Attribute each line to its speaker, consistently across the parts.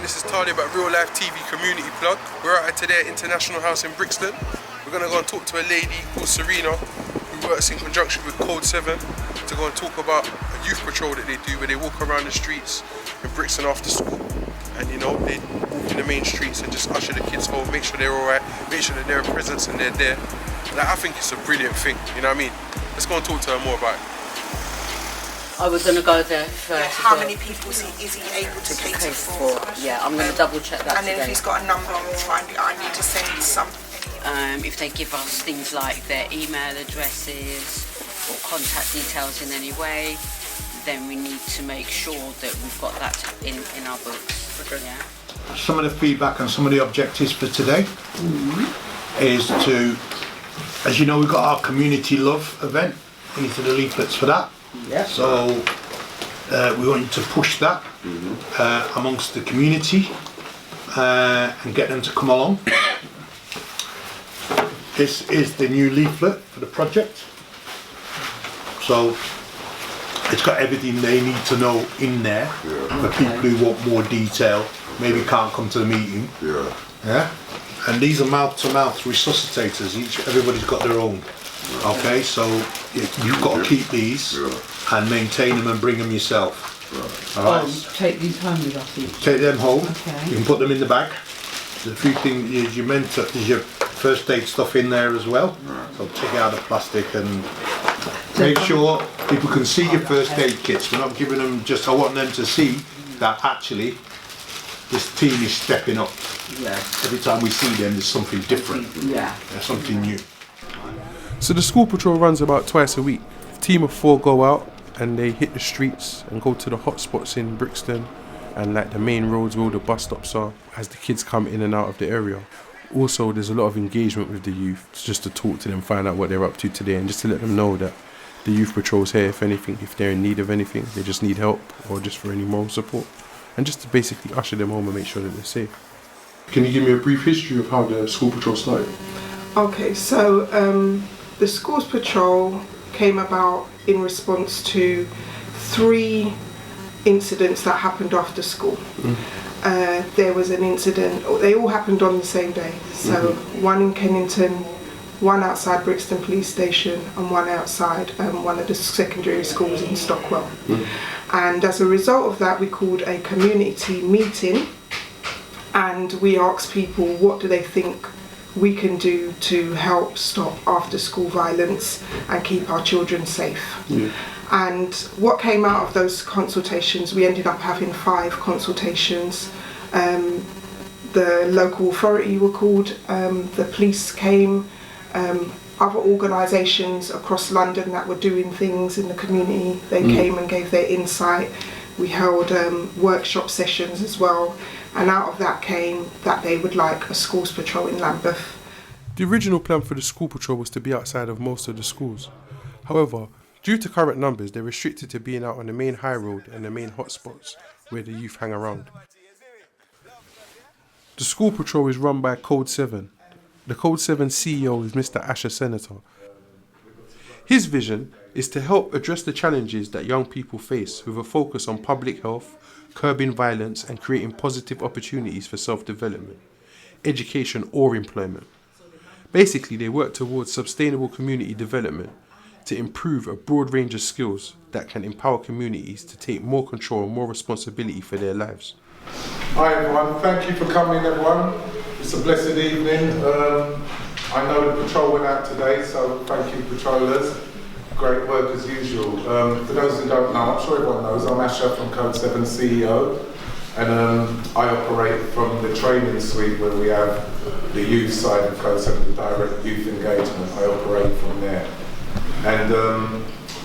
Speaker 1: this is TALIB at Real Life TV Community Plug. We're out today at International House in Brixton. We're going to go and talk to a lady called Serena who works in conjunction with Code 7 to go and talk about a youth patrol that they do where they walk around the streets in Brixton after school. And you know, they walk in the main streets and just usher the kids home, make sure they're alright, make sure that they're a presence and they're there. Like, I think it's a brilliant thing, you know what I mean? Let's go and talk to her more about it.
Speaker 2: I was going to go there first.
Speaker 3: Yeah, how many people is he able to cater for?
Speaker 2: Yeah, I'm going to double check that
Speaker 3: and then
Speaker 2: today.
Speaker 3: if he's got a number, I need to send something.
Speaker 2: If they give us things like their email addresses or contact details in any way, then we need to make sure that we've got that in our books.
Speaker 1: Okay.
Speaker 2: Yeah.
Speaker 4: Some of the feedback and some of the objectives for today is to, as you know, we've got our Community Love event. We need to do leaflets for that.
Speaker 2: Yeah.
Speaker 4: So we want to push that amongst the community and get them to come along. This is the new leaflet for the project. So it's got everything they need to know in there for people who want more detail, maybe can't come to the meeting. Yeah. And these are mouth-to-mouth resuscitators. Everybody's got their own. Okay, so you've got to keep these and maintain them and bring them yourself. All right.
Speaker 5: Take these home with us each.
Speaker 4: Take them home.
Speaker 5: Okay.
Speaker 4: You can put them in the bag. There's a few things you meant to. There's your first aid stuff in there as well. So take it out of plastic and make sure people can see your first aid kits. We're not giving them just. I want them to see that actually this team is stepping up.
Speaker 2: Yeah.
Speaker 4: Every time we see them, there's something different.
Speaker 2: Yeah.
Speaker 4: There's something new.
Speaker 1: So the school patrol runs about twice a week. A team of 4 go out and they hit the streets and go to the hot spots in Brixton and like the main roads where all the bus stops are as the kids come in and out of the area. Also, there's a lot of engagement with the youth, just to talk to them, find out what they're up to today and just to let them know that the youth patrol's here if anything, if they're in need of anything, they just need help or just for any moral support. And just to basically usher them home and make sure that they're safe. Can you give me a brief history of how the school patrol started?
Speaker 6: Okay, so the schools patrol came about in response to 3 incidents that happened after school. There was an incident, they all happened on the same day. So one in Kennington, one outside Brixton Police Station and one outside one of the secondary schools in Stockwell. And as a result of that, we called a community meeting and we asked people what do they think we can do to help stop after school violence and keep our children safe. And what came out of those consultations, we ended up having 5 consultations. The local authority were called, the police came, other organisations across London that were doing things in the community, they came and gave their insight. We held workshop sessions as well, and out of that came that they would like a schools patrol in Lambeth.
Speaker 1: The original plan for the school patrol was to be outside of most of the schools. However, due to current numbers, they're restricted to being out on the main high road and the main hotspots where the youth hang around. The school patrol is run by Code 7. The Code 7 CEO is Mr. Asher Senator. His vision is to help address the challenges that young people face with a focus on public health, curbing violence and creating positive opportunities for self-development, education or employment. Basically, they work towards sustainable community development to improve a broad range of skills that can empower communities to take more control and more responsibility for their lives.
Speaker 7: Hi everyone, thank you for coming everyone. It's a blessed evening. I know the patrol went out today, so thank you patrollers. Great work as usual. For those who don't know, I'm sure everyone knows, I'm Asher from Code 7 CEO. And I operate from the training suite where we have the youth side of Code 7, the direct youth engagement. I operate from there. And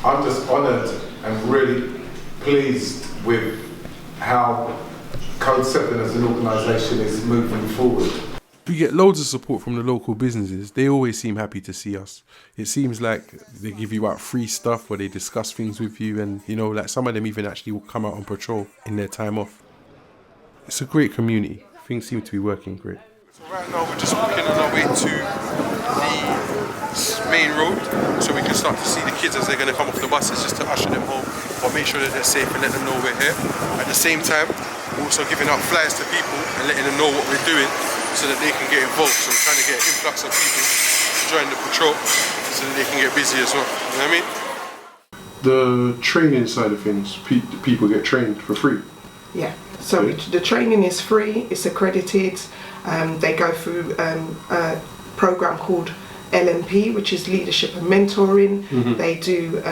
Speaker 7: I'm just honoured and really pleased with how Code 7 as an organisation is moving forward.
Speaker 1: We get loads of support from the local businesses. They always seem happy to see us. It seems like they give you out free stuff or they discuss things with you, and you know, like some of them even actually will come out on patrol in their time off. It's a great community. Things seem to be working great. So right now we're just walking on our way to the main road so we can start to see the kids as they're going to come off the buses, just to usher them home or make sure that they're safe and let them know we're here. At the same time, We're also giving out flyers to people and letting them know what we're doing so that they can get involved. So we're trying to get an influx of people to join the patrol so that they can get busy as well. You know what I mean? The training side of things, people get trained for free.
Speaker 6: Yeah, so the training is free, it's accredited. They go through a program called LMP, which is Leadership and Mentoring. They do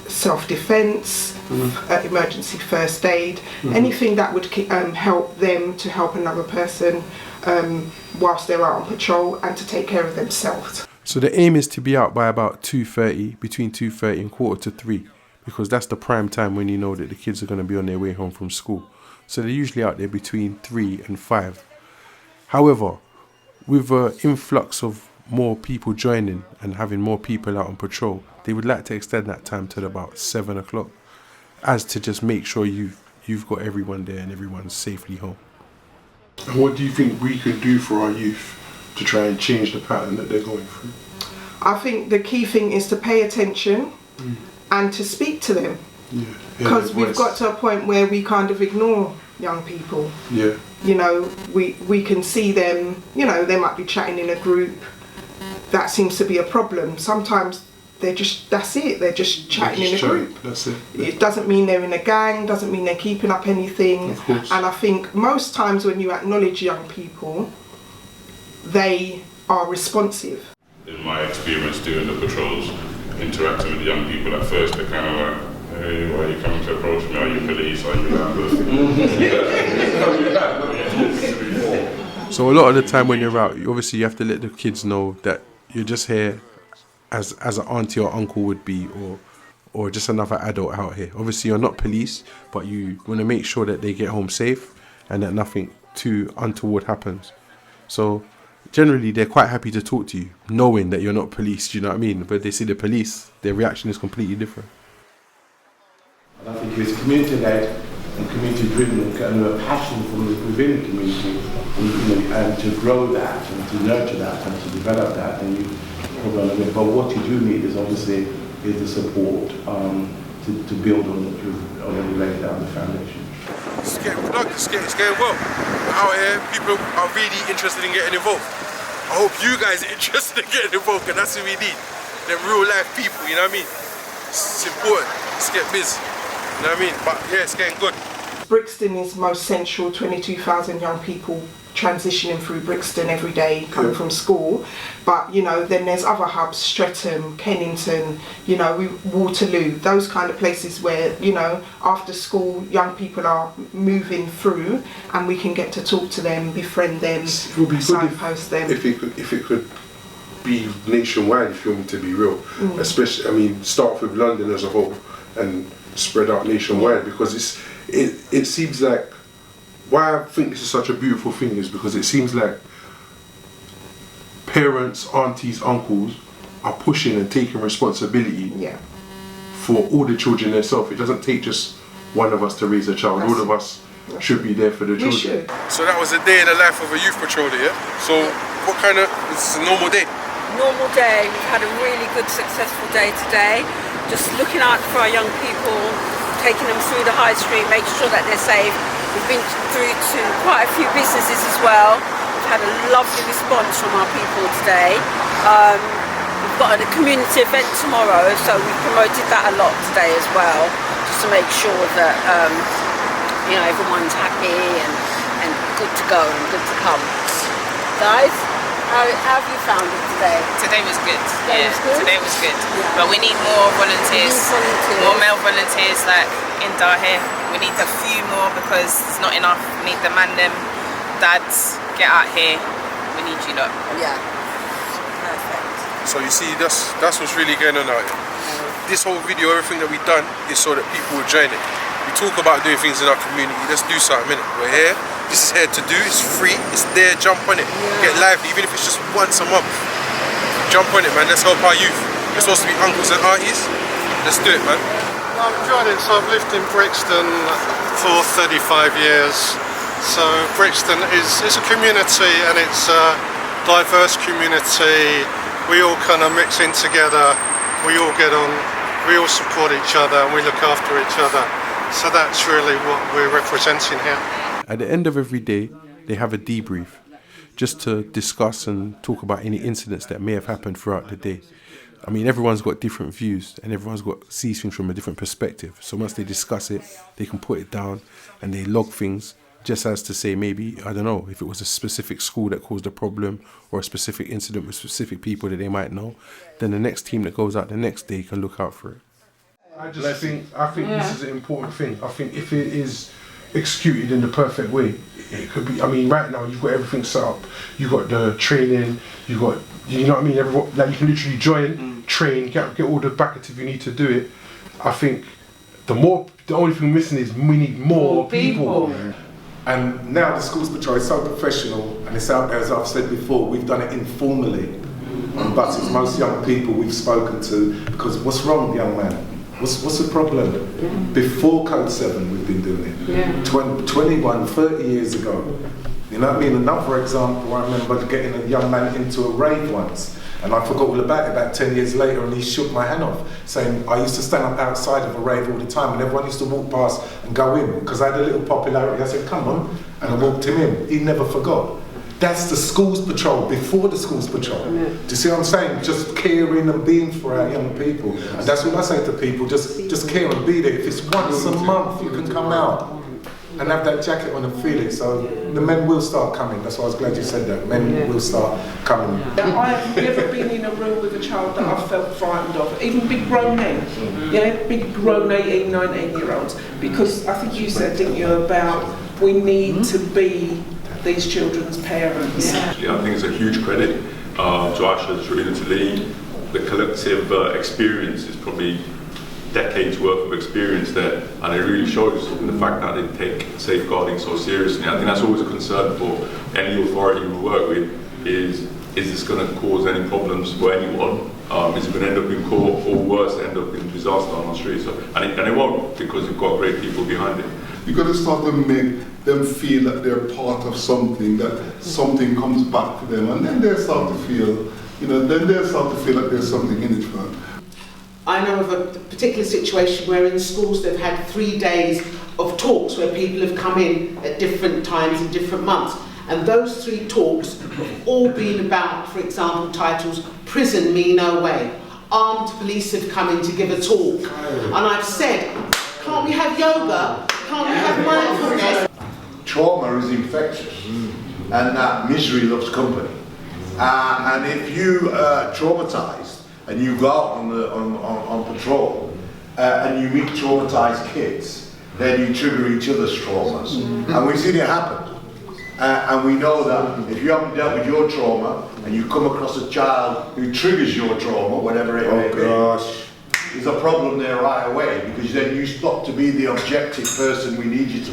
Speaker 6: self-defense, emergency first aid, anything that would help them to help another person whilst they're out on patrol and to take care of themselves.
Speaker 1: So the aim is to be out by about 2:30, between 2:30 and 2:45, because that's the prime time when you know that the kids are going to be on their way home from school. So they're usually out there between 3 and 5. However, with an influx of more people joining and having more people out on patrol, they would like to extend that time to about 7 o'clock, as to just make sure you've got everyone there and everyone's safely home. And what do you think we could do for our youth to try and change the pattern that they're going through?
Speaker 6: I think the key thing is to pay attention and to speak to them. Because we've got to a point where we kind of ignore young people.
Speaker 1: Yeah.
Speaker 6: You know, we can see them, you know, they might be chatting in a group. That seems to be a problem. Sometimes they're just, that's it, they're just chatting in a group.
Speaker 1: That's it.
Speaker 6: It doesn't mean they're in a gang, doesn't mean they're keeping up anything.
Speaker 1: Of course.
Speaker 6: And I think most times when you acknowledge young people, they are responsive.
Speaker 5: In my experience doing the patrols, interacting with the young people at first, they're kind of like, hey, why are you coming to approach me? Are you police? Are you Lambeth?
Speaker 1: So a lot of the time when you're out, obviously you have to let the kids know that you're just here as an auntie or uncle would be, or just another adult out here. Obviously you're not police, but you want to make sure that they get home safe and that nothing too untoward happens. So generally they're quite happy to talk to you, knowing that you're not police, do you know what I mean? But they see the police, their reaction is completely different.
Speaker 8: And I think it's community-led and community-driven and a passion from within the community, and to grow that and to nurture that and to develop that, and you probably on it. But what you do need is obviously the support to build on what you've already laid down the foundation.
Speaker 1: It's getting productive, it's going well. Out here, people are really interested in getting involved. I hope you guys are interested in getting involved, because that's what we need. They're real life people, you know what I mean? It's important, let's get busy, you know what I mean? But yeah, it's getting good.
Speaker 6: Brixton is most central, 22,000 young people transitioning through Brixton every day coming from school. But, you know, then there's other hubs, Streatham, Kennington, you know, Waterloo, those kind of places where, you know, after school young people are moving through and we can get to talk to them, befriend them, signpost them.
Speaker 1: If it could be nationwide, if you want me to be real. Especially, I mean, start with London as a whole and spread out nationwide, because it seems like, why I think this is such a beautiful thing is because it seems like parents, aunties, uncles are pushing and taking responsibility for all the children themselves. It doesn't take just one of us to raise a child. All of us should be there for the children. So that was a day in the life of a youth patroller, yeah? So what kind of, this is a normal day?
Speaker 9: Normal day. We've had a really good, successful day today. Just looking out for our young people, taking them through the high street, making sure that they're safe. We've been through to quite a few businesses as well. We've had a lovely response from our people today. We've got a community event tomorrow, so we've promoted that a lot today as well, just to make sure that you know, everyone's happy and good to go and good to come. Guys, how have you found it today?
Speaker 10: Today was good. Today was good.
Speaker 9: Yeah.
Speaker 10: But we need more volunteers, more male volunteers like in here. We need a few more because it's not enough. We need the man them, dads, get out here. We need you lot.
Speaker 9: Yeah. Perfect.
Speaker 1: So you see, that's what's really going on out here. This whole video, everything that we've done is so that people will join it. We talk about doing things in our community, let's do something, innit? We're here, this is here to do, it's free, it's there, jump on it. Get lively, even if it's just once a month. Jump on it, man, let's help our youth. We're supposed to be uncles and aunties, let's do it, man.
Speaker 11: I'm enjoying it. So I've lived in Brixton for 35 years. So Brixton is a community, and it's a diverse community. We all kind of mix in together. We all get on. We all support each other, and we look after each other. So that's really what we're representing here.
Speaker 1: At the end of every day, they have a debrief, just to discuss and talk about any incidents that may have happened throughout the day. I mean, everyone's got different views and everyone's got sees things from a different perspective. So once they discuss it, they can put it down and they log things just as to say maybe, I don't know, if it was a specific school that caused a problem or a specific incident with specific people that they might know, then the next team that goes out the next day can look out for it. I think this is an important thing. I think if it is executed in the perfect way, it could be, I mean, right now you've got everything set up. You've got the training, you've got, you know what I mean, everyone, like you can literally join, train, get all the backers if you need to do it. I think the only thing missing is we need more people.
Speaker 7: And now the Schools Patrol is so professional and it's out there, as I've said before, we've done it informally on buses. Most young people we've spoken to, because what's wrong, young man? What's the problem? Before Code 7 we've been doing it. 21, 30 years ago. You know what I mean? Another example, I remember getting a young man into a rave once, and I forgot all about it about 10 years later, and he shook my hand off, saying I used to stand up outside of a rave all the time, and everyone used to walk past and go in, because I had a little popularity. I said, come on, and I walked him in. He never forgot. That's the Schools Patrol, before the Schools Patrol. Do you see what I'm saying? Just caring and being for our young people. And that's what I say to people, just care and be there. If it's once a month, you can come out and have that jacket on and feel it. So the men will start coming. That's why I was glad you said that. Men will start coming.
Speaker 3: I have never been in a room with a child that I've felt frightened of, even big grown men, big grown 18, 19-year-olds, because I think you said, didn't you, about we need to be these children's parents.
Speaker 12: I think it's a huge credit to Asha, to TALIB. The collective experience is probably decades worth of experience there, and it really shows in the fact that they take safeguarding so seriously. I think that's always a concern for any authority we work with, is this going to cause any problems for anyone? Is it going to end up in court, or worse, end up in disaster on the streets? And it won't, because you've got great people behind it.
Speaker 13: You've got to start to make them feel that they're part of something, that something comes back to them, and then they start to feel, then they start to feel that there's something in it for them.
Speaker 14: I know of a particular situation where in schools they've had 3 days of talks where people have come in at different times in different months, and those 3 talks have all been about, for example, titles, Prison Me No Way, Armed Police have come in to give a talk, and I've said, can't we have yoga? Can't we have mindfulness?
Speaker 4: Trauma is infectious, and that misery loves company. And if you traumatised and you go out on patrol and you meet traumatised kids, then you trigger each other's traumas. And we've seen it happen. And we know that if you haven't dealt with your trauma and you come across a child who triggers your trauma, whatever it may be, there's a problem there right away, because then you stop to be the objective person we need you to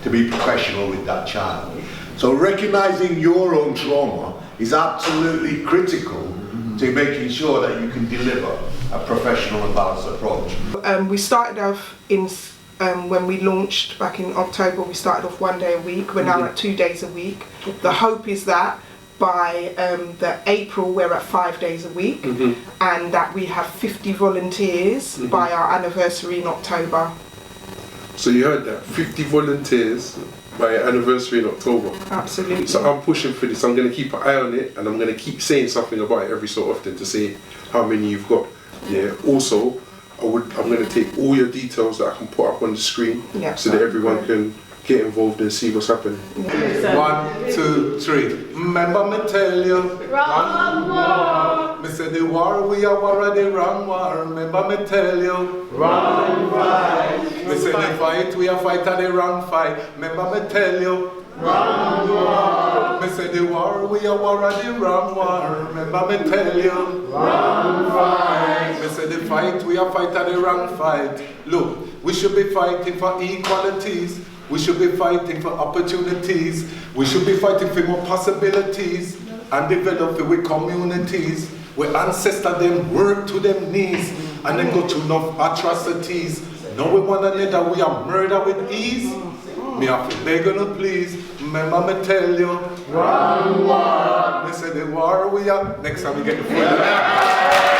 Speaker 4: be professional with that child. So recognising your own trauma is absolutely critical to making sure that you can deliver a professional and balanced approach.
Speaker 6: We started off when we launched back in October, we started off 1 day a week. We're now at 2 days a week. The hope is that by the April we're at 5 days a week, and that we have 50 volunteers by our anniversary in October.
Speaker 1: So you heard that, 50 volunteers by our anniversary in October.
Speaker 6: Absolutely.
Speaker 1: So I'm pushing for this. I'm going to keep an eye on it, and I'm going to keep saying something about it every so often to say how many you've got. Also, I'm going to take all your details that I can put up on the screen, so that everyone can get involved and see what's happening.
Speaker 7: 1, 2, 3. Remember me tell you, run war. Me say the war, we are war of the wrong war. Remember me tell you, run fight. Me say the fight, we are fight of the wrong fight. Remember me tell you, run war. Me say the war, we are war of the wrong war. Remember me tell you, run fight. Me say the fight, we are fight of the wrong fight. Look, we should be fighting for equalities. We should be fighting for opportunities. We should be fighting for more possibilities and developing with communities where ancestors them work to them knees and then go to enough atrocities. Now we one another, we are murder with ease. Me have to beg you please, remember me tell you, run war. They say the war we are, next time we get the food.